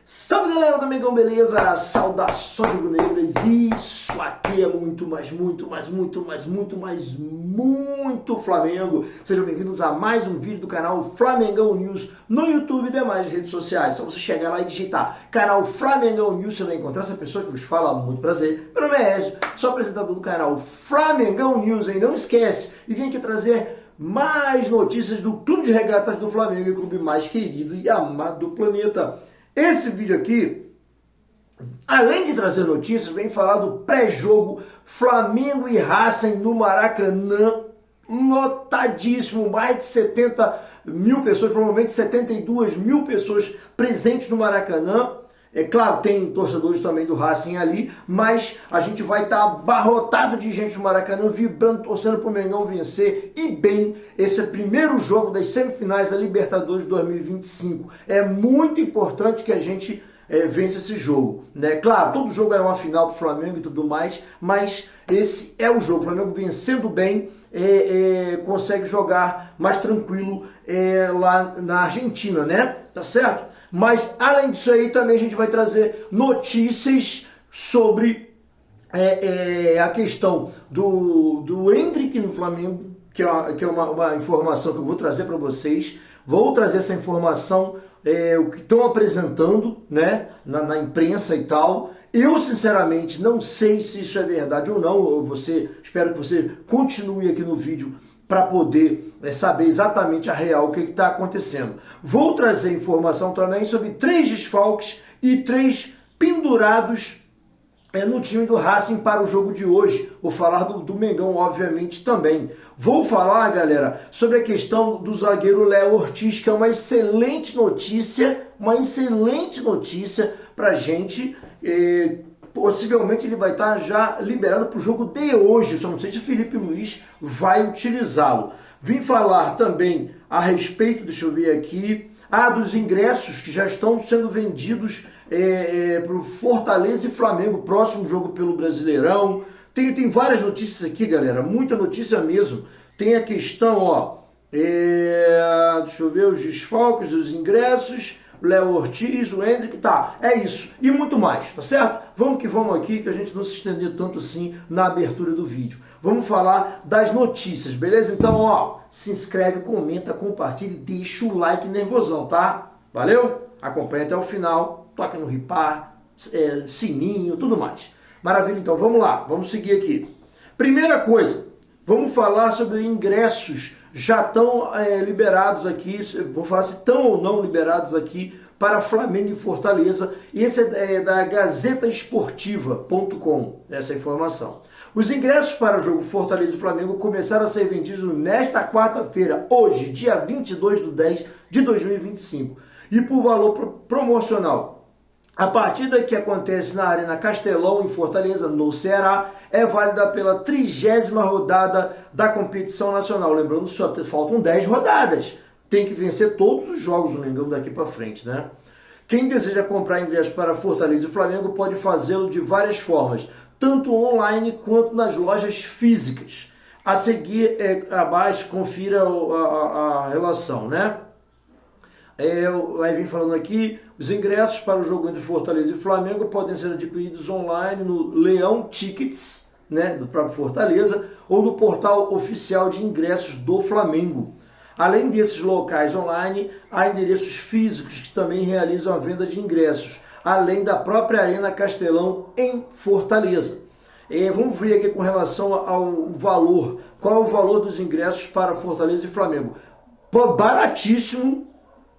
Salve galera do Mengão, beleza? Saudações rubro-negras. Isso aqui é muito Flamengo. Sejam bem-vindos a mais um vídeo do canal Flamengão News no YouTube e demais redes sociais. Só você chegar lá e digitar canal Flamengão News, você vai encontrar essa pessoa que vos fala. Muito prazer. Meu nome é Ezio, sou apresentador do canal Flamengão News, hein? Não esquece e vem aqui trazer mais notícias do Clube de Regatas do Flamengo, o clube mais querido e amado do planeta. Esse vídeo aqui, além de trazer notícias, vem falar do pré-jogo Flamengo e Racing no Maracanã, lotadíssimo, mais de 70 mil pessoas, provavelmente 72 mil pessoas presentes no Maracanã. É claro, tem torcedores também do Racing ali, mas a gente vai estar abarrotado de gente no Maracanã, vibrando, torcendo para o Mengão vencer e bem esse primeiro jogo das semifinais da Libertadores 2025. É muito importante que a gente vença esse jogo, né? Claro, todo jogo é uma final para o Flamengo e tudo mais, mas esse é o jogo. O Flamengo vencendo bem consegue jogar mais tranquilo lá na Argentina, né? Tá certo? Mas, além disso aí, também a gente vai trazer notícias sobre a questão do Endrick no Flamengo, que é uma informação que eu vou trazer para vocês. Vou trazer essa informação, o que estão apresentando, né, na imprensa e tal. Eu, sinceramente, não sei se isso é verdade ou não. Espero que você continue aqui no vídeo para poder saber exatamente a real, o que está acontecendo. Vou trazer informação também sobre 3 desfalques e 3 pendurados no time do Racing para o jogo de hoje. Vou falar do Mengão, obviamente, também. Vou falar, galera, sobre a questão do zagueiro Léo Ortiz, que é uma excelente notícia para a gente. Possivelmente ele vai estar já liberado para o jogo de hoje, só não sei se o Felipe Luiz vai utilizá-lo. Vim falar também a respeito, deixa eu ver aqui, dos ingressos que já estão sendo vendidos para o Fortaleza e Flamengo, próximo jogo pelo Brasileirão. Tem várias notícias aqui, galera, muita notícia mesmo. Tem a questão, deixa eu ver, os desfalques dos ingressos, Léo Ortiz, o Endrick, tá, é isso, e muito mais, tá certo? Vamos que vamos aqui, que a gente não se estender tanto assim na abertura do vídeo. Vamos falar das notícias, beleza? Então, se inscreve, comenta, compartilha e deixa o like nervosão, tá? Valeu? Acompanha até o final, toca no ripar, sininho, tudo mais. Maravilha, então, vamos lá, vamos seguir aqui. Primeira coisa, vamos falar sobre ingressos. Já estão liberados aqui, vou falar se estão ou não liberados aqui para Flamengo e Fortaleza. Esse é da GazetaEsportiva.com, essa informação. Os ingressos para o jogo Fortaleza e Flamengo começaram a ser vendidos nesta quarta-feira, hoje, dia 22/10 de 2025, e por valor promocional. A partida, que acontece na Arena Castelão, em Fortaleza, no Ceará, é válida pela 30ª rodada da competição nacional. Lembrando, só faltam 10 rodadas. Tem que vencer todos os jogos do Mengão daqui para frente, né? Quem deseja comprar ingressos para Fortaleza e Flamengo pode fazê-lo de várias formas, tanto online quanto nas lojas físicas. A seguir, abaixo, confira a relação, né? Aí vem falando aqui, os ingressos para o jogo entre Fortaleza e Flamengo podem ser adquiridos online no Leão Tickets, né, do próprio Fortaleza, ou no portal oficial de ingressos do Flamengo. Além desses locais online, há endereços físicos que também realizam a venda de ingressos, além da própria Arena Castelão em Fortaleza. Vamos ver aqui com relação ao valor. Qual é o valor dos ingressos para Fortaleza e Flamengo? Pô, baratíssimo,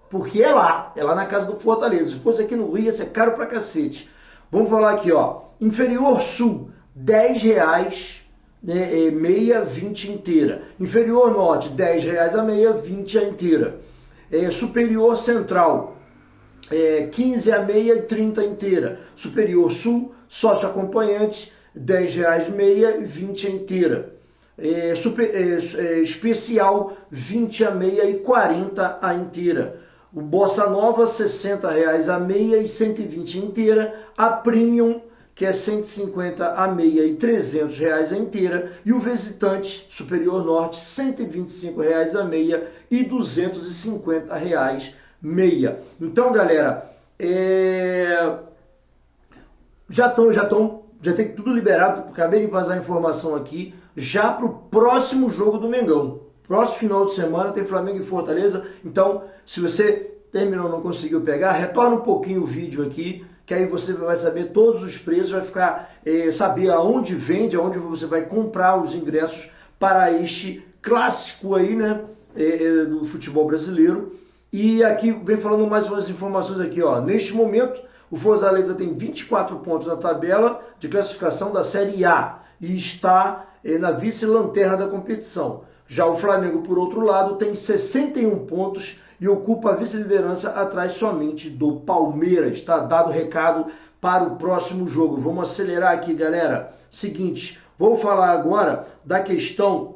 porque é lá na casa do Fortaleza. Se fosse aqui no Rio, ia ser caro pra cacete. Vamos falar aqui, Inferior Sul, R$10, meia, 20 inteira. Inferior Norte, R$10 a meia, 20 a inteira. Superior Central, 15 a meia e 30 inteira. Superior Sul, sócio acompanhante, R$10 meia e 20 a inteira. Especial, 20 a meia e 40 a inteira. O Bossa Nova, R$60 a meia e 120 inteira. A Premium, que é 150 a meia e R$300 a inteira. E o Visitante Superior Norte, R$125 a meia e R$250 meia. Então, galera, Já tem tudo liberado, acabei de vazar a informação aqui, já para o próximo jogo do Mengão. Próximo final de semana tem Flamengo e Fortaleza, então se você terminou não conseguiu pegar, retorna um pouquinho o vídeo aqui, que aí você vai saber todos os preços, vai ficar, saber aonde vende, aonde você vai comprar os ingressos para este clássico aí, né, do futebol brasileiro. E aqui vem falando mais umas informações aqui, ó. Neste momento, o Fortaleza tem 24 pontos na tabela de classificação da Série A e está na vice-lanterna da competição. Já o Flamengo, por outro lado, tem 61 pontos e ocupa a vice-liderança atrás somente do Palmeiras. Está dado o recado para o próximo jogo. Vamos acelerar aqui, galera. Seguinte, vou falar agora da questão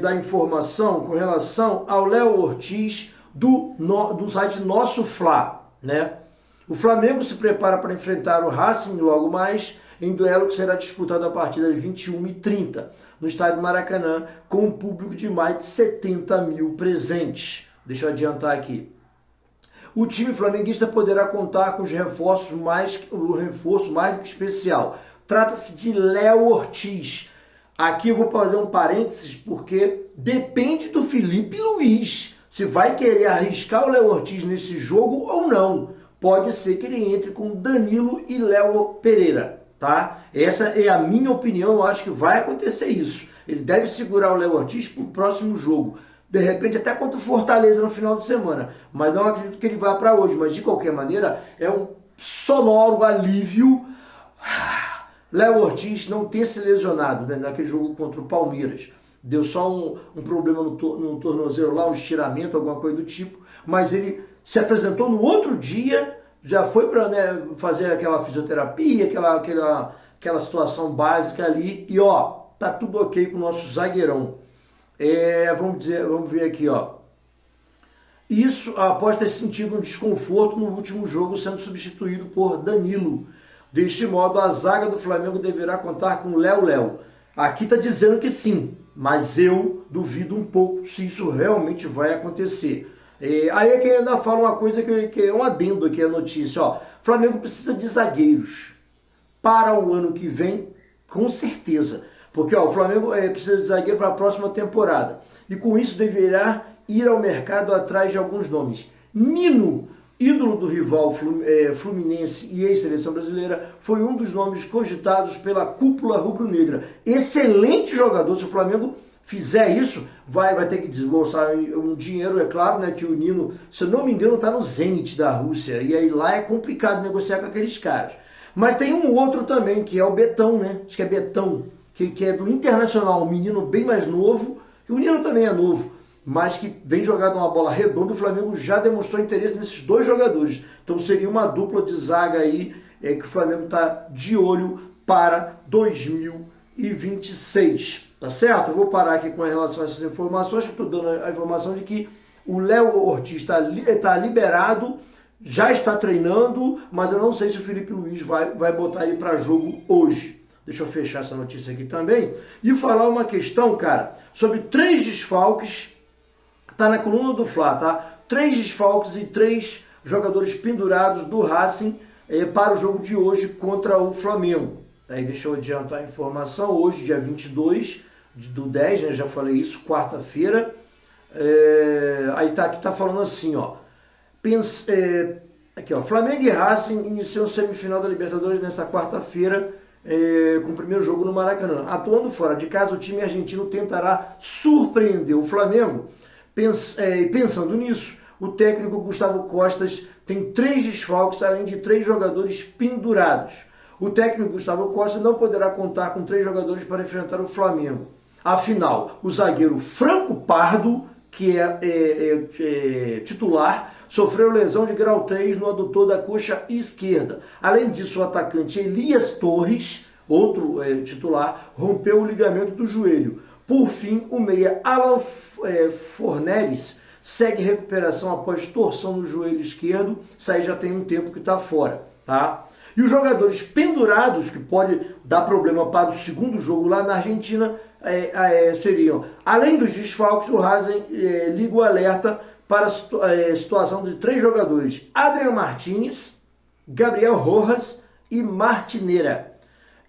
da informação com relação ao Léo Ortiz do site Nosso Fla, né? O Flamengo se prepara para enfrentar o Racing logo mais, em duelo que será disputado a partir das 21h30, no estádio Maracanã, com um público de mais de 70 mil presentes. Deixa eu adiantar aqui. O time flamenguista poderá contar com o reforço mais do que especial. Trata-se de Léo Ortiz. Aqui eu vou fazer um parênteses, porque depende do Felipe Luiz se vai querer arriscar o Léo Ortiz nesse jogo ou não. Pode ser que ele entre com Danilo e Léo Pereira, tá? Essa é a minha opinião, eu acho que vai acontecer isso. Ele deve segurar o Léo Ortiz para o próximo jogo. De repente até contra o Fortaleza no final de semana. Mas não acredito que ele vá para hoje. Mas de qualquer maneira, é um sonoro alívio Léo Ortiz não ter se lesionado, né, naquele jogo contra o Palmeiras. Deu só um problema no tornozelo lá, um estiramento, alguma coisa do tipo. Mas ele se apresentou no outro dia, já foi para, né, fazer aquela fisioterapia, aquela situação básica ali. E ó, tá tudo ok com o nosso zagueirão. Vamos ver aqui, ó. Isso após ter sentido um desconforto no último jogo, sendo substituído por Danilo. Deste modo, a zaga do Flamengo deverá contar com Léo. Aqui está dizendo que sim, mas eu duvido um pouco se isso realmente vai acontecer. Aí é que ainda fala uma coisa que é um adendo aqui a notícia. Ó. Flamengo precisa de zagueiros para o ano que vem, com certeza. Porque ó, o Flamengo precisa de zagueiro para a próxima temporada. E com isso deverá ir ao mercado atrás de alguns nomes. Nino, ídolo do rival Fluminense e ex-seleção brasileira, foi um dos nomes cogitados pela cúpula rubro-negra. Excelente jogador. Se o Flamengo fizer isso, vai ter que desembolsar um dinheiro, é claro, né, que o Nino, se eu não me engano, está no Zenit da Rússia. E aí lá é complicado negociar com aqueles caras. Mas tem um outro também, que é o Betão, né? Acho que é Betão, que é do Internacional, um menino bem mais novo, que o Nino também é novo, mas que vem jogando uma bola redonda. O Flamengo já demonstrou interesse nesses dois jogadores. Então seria uma dupla de zaga aí que o Flamengo está de olho para 2026. Tá certo? Eu vou parar aqui com relação a essas informações. Estou dando a informação de que o Léo Ortiz está liberado, já está treinando, mas eu não sei se o Felipe Luiz vai botar ele para jogo hoje. Deixa eu fechar essa notícia aqui também. E falar uma questão, cara, sobre 3 desfalques. Tá na coluna do Fla, tá? 3 desfalques e 3 jogadores pendurados do Racing para o jogo de hoje contra o Flamengo. Aí deixa eu adiantar a informação. Hoje, dia 22/10, né? Já falei isso, quarta-feira. Aí aqui tá falando assim, ó. Aqui, ó. Flamengo e Racing iniciam semifinal da Libertadores nesta quarta-feira, com o primeiro jogo no Maracanã. Atuando fora de casa, o time argentino tentará surpreender o Flamengo. Pensando nisso, o técnico Gustavo Costas tem 3 desfalques, além de 3 jogadores pendurados. O técnico Gustavo Costa não poderá contar com 3 jogadores para enfrentar o Flamengo. Afinal, o zagueiro Franco Pardo, que é titular, sofreu lesão de grau 3 no adutor da coxa esquerda. Além disso, o atacante Elias Torres, outro titular, rompeu o ligamento do joelho. Por fim, o meia Alan Forneres segue recuperação após torção no joelho esquerdo. Isso aí já tem um tempo que está fora, tá? E os jogadores pendurados, que pode dar problema para o segundo jogo lá na Argentina, seriam, além dos desfalques, o Racing liga o alerta para a situação de 3 jogadores: Adrian Martínez, Gabriel Rojas e Martinera.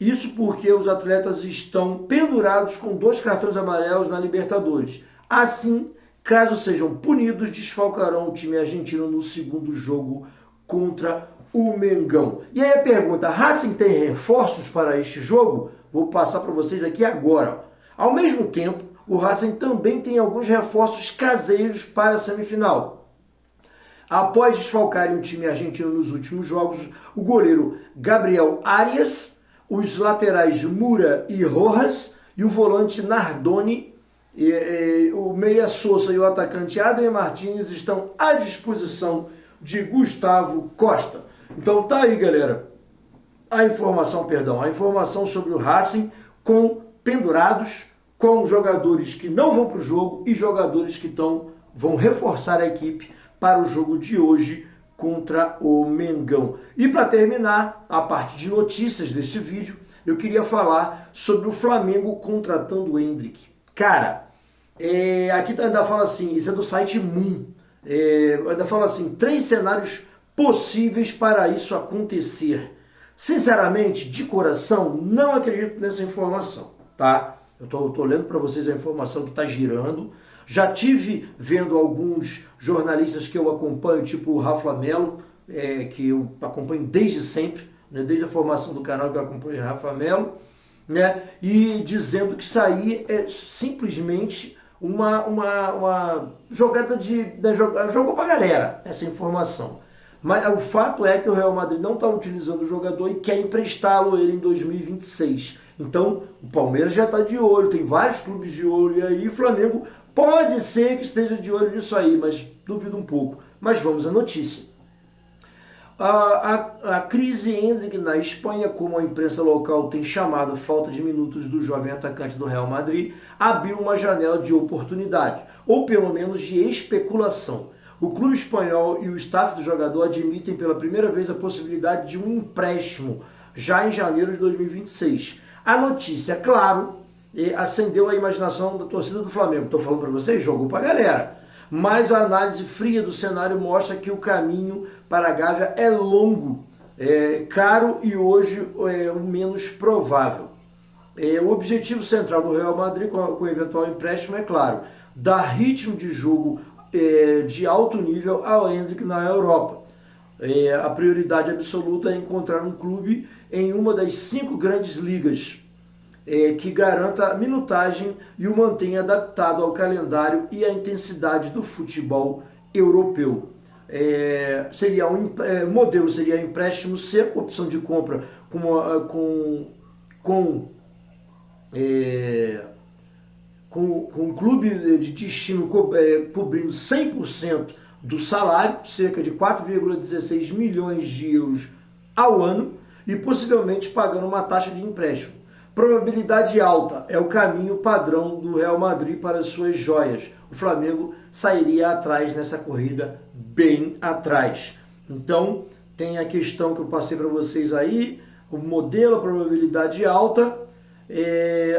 Isso porque os atletas estão pendurados com 2 cartões amarelos na Libertadores. Assim, caso sejam punidos, desfalcarão o time argentino no segundo jogo contra o Mengão. E aí a pergunta: Racing tem reforços para este jogo? Vou passar para vocês aqui agora. Ao mesmo tempo, o Racing também tem alguns reforços caseiros para a semifinal. Após desfalcarem o time argentino nos últimos jogos, o goleiro Gabriel Arias, os laterais Mura e Rojas e o volante Nardoni, o meia Sousa e o atacante Adrian Martínez estão à disposição de Gustavo Costa. Então tá aí, galera, a informação sobre o Racing com pendurados, com jogadores que não vão para o jogo e jogadores que vão reforçar a equipe para o jogo de hoje contra o Mengão. E para terminar a parte de notícias deste vídeo, eu queria falar sobre o Flamengo contratando o Endrick. Cara, aqui ainda fala assim, isso é do site Moon, ainda fala assim, 3 cenários possíveis para isso acontecer. Sinceramente, de coração, não acredito nessa informação, tá? Eu tô lendo para vocês a informação que está girando. Já tive vendo alguns jornalistas que eu acompanho, tipo o Rafa Melo, que eu acompanho desde sempre, né, desde a formação do canal que eu acompanho o Rafa Melo, né, e dizendo que isso aí é simplesmente uma jogada jogou para a galera, essa informação. Mas o fato é que o Real Madrid não está utilizando o jogador e quer emprestá-lo ele em 2026. Então, o Palmeiras já está de olho, tem vários clubes de olho, e aí o Flamengo pode ser que esteja de olho nisso aí, mas duvido um pouco. Mas vamos à notícia. A crise Endrick na Espanha, como a imprensa local tem chamado falta de minutos do jovem atacante do Real Madrid, abriu uma janela de oportunidade, ou pelo menos de especulação. O clube espanhol e o staff do jogador admitem pela primeira vez a possibilidade de um empréstimo já em janeiro de 2026. A notícia, claro, acendeu a imaginação da torcida do Flamengo. Estou falando para vocês, jogou para a galera. Mas a análise fria do cenário mostra que o caminho para a Gávea é longo, caro e hoje é o menos provável. O objetivo central do Real Madrid com o eventual empréstimo é, claro, dar ritmo de jogo de alto nível ao Endrick na Europa. A prioridade absoluta é encontrar um clube em uma das 5 grandes ligas que garanta a minutagem e o mantenha adaptado ao calendário e à intensidade do futebol europeu. O modelo seria empréstimo seco, opção de compra com um clube de destino cobrindo 100% do salário, cerca de 4,16 milhões de euros ao ano, e possivelmente pagando uma taxa de empréstimo. Probabilidade alta é o caminho padrão do Real Madrid para as suas joias. O Flamengo sairia atrás nessa corrida, bem atrás. Então, tem a questão que eu passei para vocês aí, o modelo, a probabilidade alta.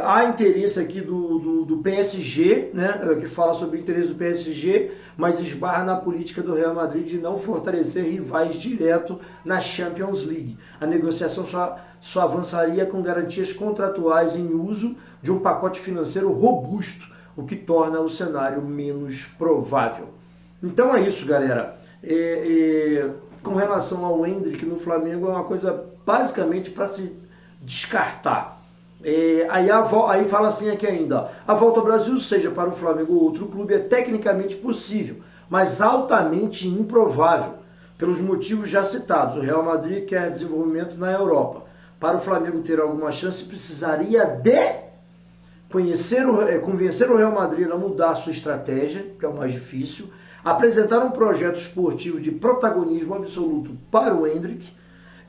Há interesse aqui do PSG, né, que fala sobre o interesse do PSG, mas esbarra na política do Real Madrid de não fortalecer rivais direto na Champions League. A negociação só avançaria com garantias contratuais em uso de um pacote financeiro robusto, o que torna o cenário menos provável. Então é isso, galera. Com relação ao Endrick no Flamengo, é uma coisa basicamente para se descartar. Aí fala assim aqui ainda, a volta ao Brasil, seja para o Flamengo ou outro clube, é tecnicamente possível, mas altamente improvável, pelos motivos já citados. O Real Madrid quer desenvolvimento na Europa. Para o Flamengo ter alguma chance, precisaria de convencer o Real Madrid a mudar sua estratégia, que é o mais difícil, apresentar um projeto esportivo de protagonismo absoluto para o Endrick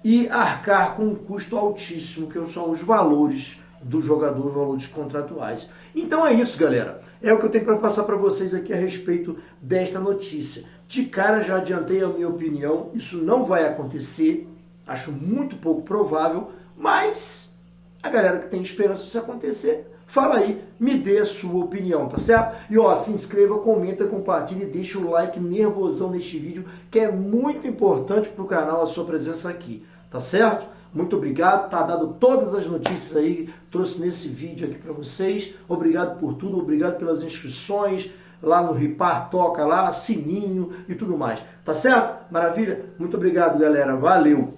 e arcar com um custo altíssimo, que são os valores do jogador, valores contratuais. Então é isso, galera. É o que eu tenho para passar para vocês aqui a respeito desta notícia. De cara já adiantei a minha opinião, isso não vai acontecer, acho muito pouco provável, mas a galera que tem esperança disso acontecer Fala aí, me dê a sua opinião, tá certo? E ó, se inscreva, comenta, compartilha e deixa o like nervosão neste vídeo, que é muito importante para o canal a sua presença aqui, tá certo? Muito obrigado, tá dado todas as notícias aí, trouxe nesse vídeo aqui para vocês. Obrigado por tudo, obrigado pelas inscrições, lá no Ripar Toca lá, sininho e tudo mais, tá certo? Maravilha? Muito obrigado, galera, valeu!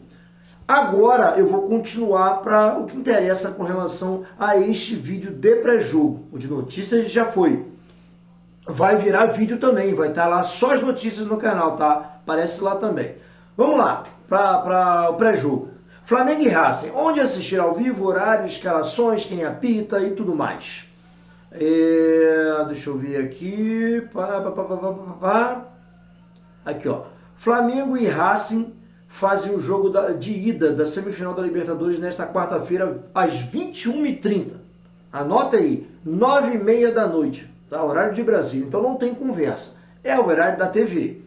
Agora eu vou continuar para o que interessa com relação a este vídeo de pré-jogo. O de notícias já foi. Vai virar vídeo também, vai estar lá só as notícias no canal, tá? Aparece lá também. Vamos lá, para o pré-jogo. Flamengo e Racing, onde assistir ao vivo, horário, escalações, quem apita e tudo mais. Deixa eu ver aqui. Aqui, ó. Flamengo e Racing fazem o jogo de ida da semifinal da Libertadores nesta quarta-feira às 21h30. Anota aí, 9h30 da noite, tá? Horário de Brasília, então não tem conversa. É o horário da TV,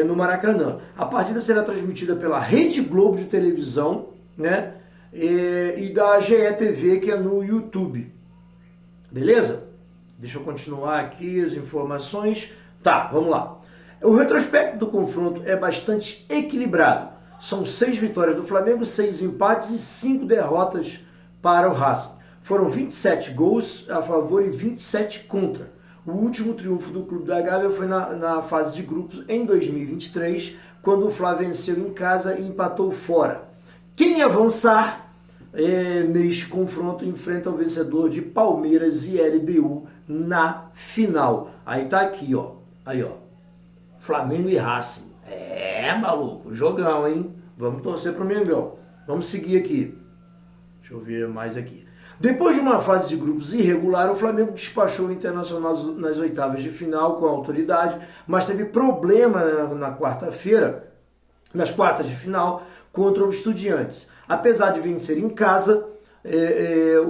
no Maracanã. A partida será transmitida pela Rede Globo de televisão, né? E da GE TV, que é no YouTube. Beleza? Deixa eu continuar aqui as informações. Tá, vamos lá. O retrospecto do confronto é bastante equilibrado. São 6 vitórias do Flamengo, 6 empates e 5 derrotas para o Racing. Foram 27 gols a favor e 27 contra. O último triunfo do Clube da Gávea foi na fase de grupos em 2023, quando o Flamengo venceu em casa e empatou fora. Quem avançar neste confronto enfrenta o vencedor de Palmeiras e LDU na final. Aí tá aqui, ó. Aí, ó. Flamengo e Racing. Maluco, jogão, hein? Vamos torcer pro Mengão. Vamos seguir aqui. Deixa eu ver mais aqui. Depois de uma fase de grupos irregular, o Flamengo despachou o Internacional nas oitavas de final com autoridade, mas teve problema na quarta-feira, nas quartas de final, contra o Estudiantes. Apesar de vencer em casa,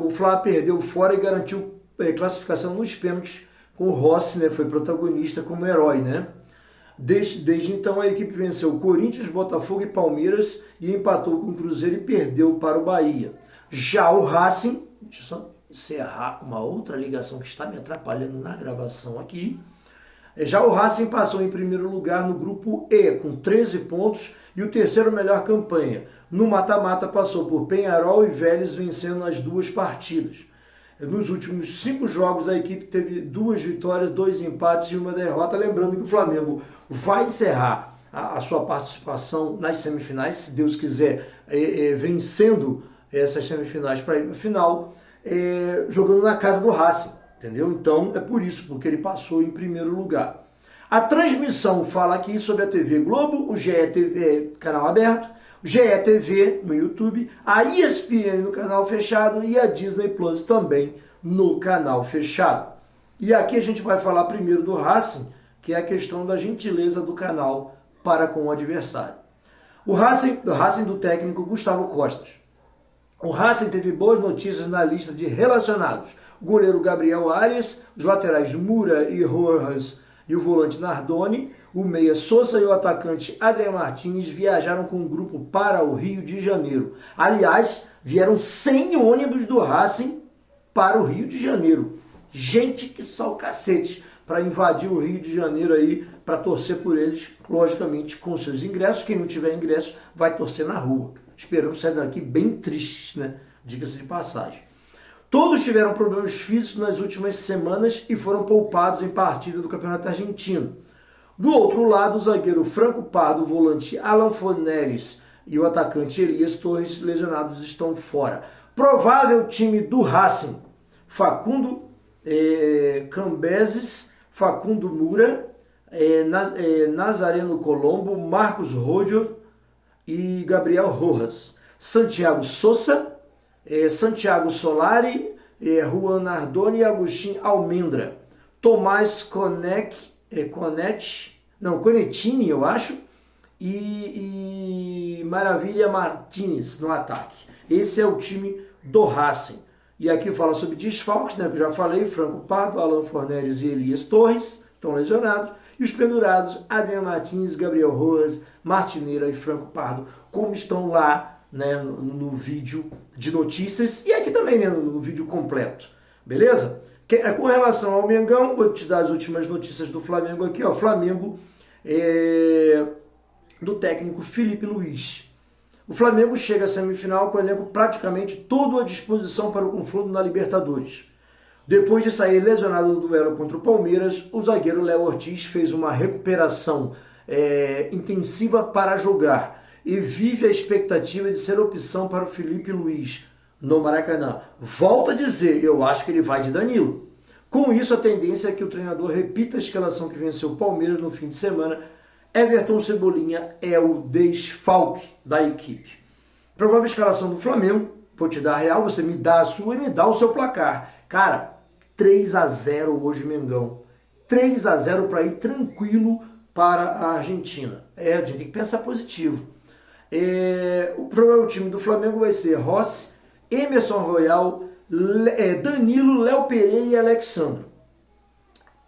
o Flá perdeu fora e garantiu classificação nos pênaltis, com o Rossi, né, foi protagonista como herói, né? Desde então a equipe venceu Corinthians, Botafogo e Palmeiras e empatou com o Cruzeiro e perdeu para o Bahia. Já o Racing, deixa eu só encerrar uma outra ligação que está me atrapalhando na gravação aqui. Já o Racing passou em primeiro lugar no grupo E, com 13 pontos e o terceiro melhor campanha. No mata-mata passou por Peñarol e Vélez, vencendo as 2 partidas. Nos últimos 5 jogos a equipe teve 2 vitórias, 2 empates e 1 derrota. Lembrando que o Flamengo vai encerrar a sua participação nas semifinais, se Deus quiser, vencendo essas semifinais para ir para a final, jogando na casa do Racing, entendeu? Então é por isso, porque ele passou em primeiro lugar. A transmissão fala aqui sobre a TV Globo, o GE TV, canal aberto, o GE TV no YouTube, a ESPN no canal fechado e a Disney Plus também no canal fechado. E aqui a gente vai falar primeiro do Racing, que é a questão da gentileza do canal para com o adversário. O Racing do técnico Gustavo Costas. O Racing teve boas notícias na lista de relacionados. O goleiro Gabriel Arias, os laterais Mura e Rojas e o volante Nardoni, o meia Sousa e o atacante Adrian Martins viajaram com o grupo para o Rio de Janeiro. Aliás, vieram 100 ônibus do Racing para o Rio de Janeiro. Gente que só o cacete para invadir o Rio de Janeiro aí, para torcer por eles, logicamente com seus ingressos. Quem não tiver ingresso vai torcer na rua. Esperamos sair daqui bem tristes, né? Diga-se de passagem. Todos tiveram problemas físicos nas últimas semanas e foram poupados em partida do Campeonato Argentino. Do outro lado, o zagueiro Franco Pardo, o volante Alan Forneres e o atacante Elias Torres, lesionados, estão fora. Provável time do Racing: Facundo Cambeses, Facundo Mura, Nazareno Colombo, Marcos Rojo e Gabriel Rojas. Santiago Sousa, Santiago Solari, Juan Nardoni e Agustin Almendra. Tomás Conetini, eu acho, e Maravilha Martins no ataque. Esse é o time do Racing. E aqui fala sobre desfalques, né, que eu já falei: Franco Pardo, Alan Forneres e Elias Torres estão lesionados. E os pendurados, Adrian Martins, Gabriel Rojas, Martineira e Franco Pardo, como estão lá, né, no vídeo de notícias e aqui também, né, no vídeo completo. Beleza? Com relação ao Mengão, vou te dar as últimas notícias do Flamengo aqui, ó. Flamengo do técnico Felipe Luiz. O Flamengo chega à semifinal com o elenco praticamente todo à disposição para o confronto na Libertadores. Depois de sair lesionado no duelo contra o Palmeiras, o zagueiro Léo Ortiz fez uma recuperação intensiva para jogar e vive a expectativa de ser opção para o Felipe Luiz no Maracanã. Volto a dizer, eu acho que ele vai de Danilo. Com isso, a tendência é que o treinador repita a escalação que venceu o Palmeiras no fim de semana. Everton Cebolinha é o desfalque da equipe. Provável escalação do Flamengo, vou te dar a real, você me dá a sua e me dá o seu placar. Cara, 3-0 hoje, Mengão. 3-0 para ir tranquilo para a Argentina. A gente tem que pensar positivo. O provável time do Flamengo vai ser Rossi, Emerson Royal, Danilo, Léo Pereira e Alexandro.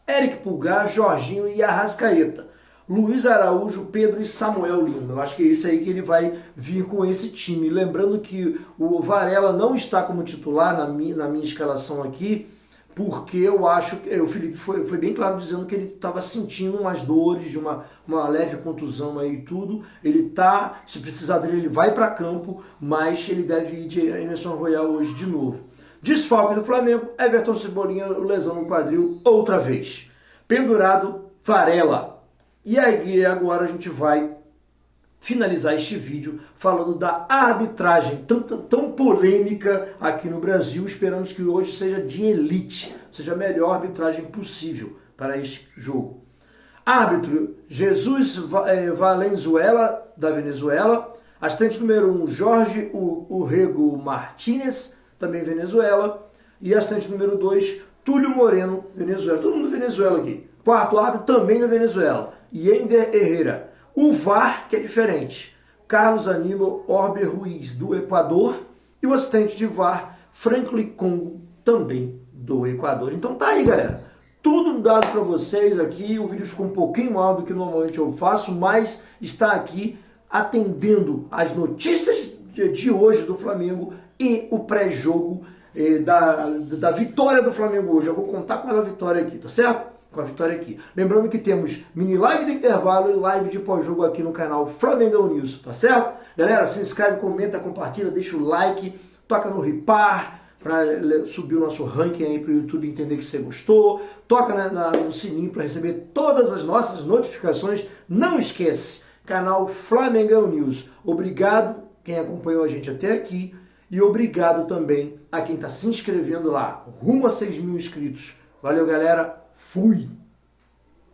Eric Pulgar, Jorginho e Arrascaeta. Luiz Araújo, Pedro e Samuel Lima. Eu acho que é isso aí que ele vai vir com esse time. Lembrando que o Varela não está como titular na minha escalação aqui, porque eu acho que o Felipe foi bem claro dizendo que ele estava sentindo umas dores de uma leve contusão aí e tudo. Ele tá, se precisar dele, ele vai para campo, mas ele deve ir de Emerson Royal hoje de novo. Desfalque do Flamengo, Everton Cebolinha, lesão no quadril outra vez. Pendurado, Varela. E aí agora a gente vai finalizar este vídeo falando da arbitragem tão polêmica aqui no Brasil. Esperamos que hoje seja de elite, seja a melhor arbitragem possível para este jogo. Árbitro, Jesus Valenzuela, da Venezuela. Assistente número 1, Jorge Urrego Martínez, também Venezuela. E assistente número 2, Túlio Moreno, Venezuela. Todo mundo Venezuela aqui. Quarto árbitro, também da Venezuela, Yender Herrera. O VAR, que é diferente, Carlos Aníbal Orber Ruiz, do Equador, e o assistente de VAR, Franklin Congo, também do Equador. Então tá aí, galera. Tudo dado para vocês aqui. O vídeo ficou um pouquinho maior do que normalmente eu faço, mas está aqui atendendo as notícias de hoje do Flamengo e o pré-jogo da vitória do Flamengo hoje. Eu vou contar com a vitória aqui, tá certo? Com a vitória aqui. Lembrando que temos mini live de intervalo e live de pós-jogo aqui no canal Flamengão News, tá certo? Galera, se inscreve, comenta, compartilha, deixa o like, toca no ripar para subir o nosso ranking aí para o YouTube entender que você gostou, toca no sininho para receber todas as nossas notificações. Não esquece, canal Flamengão News. Obrigado quem acompanhou a gente até aqui e obrigado também a quem está se inscrevendo lá, rumo a 6.000 inscritos. Valeu, galera. Fui!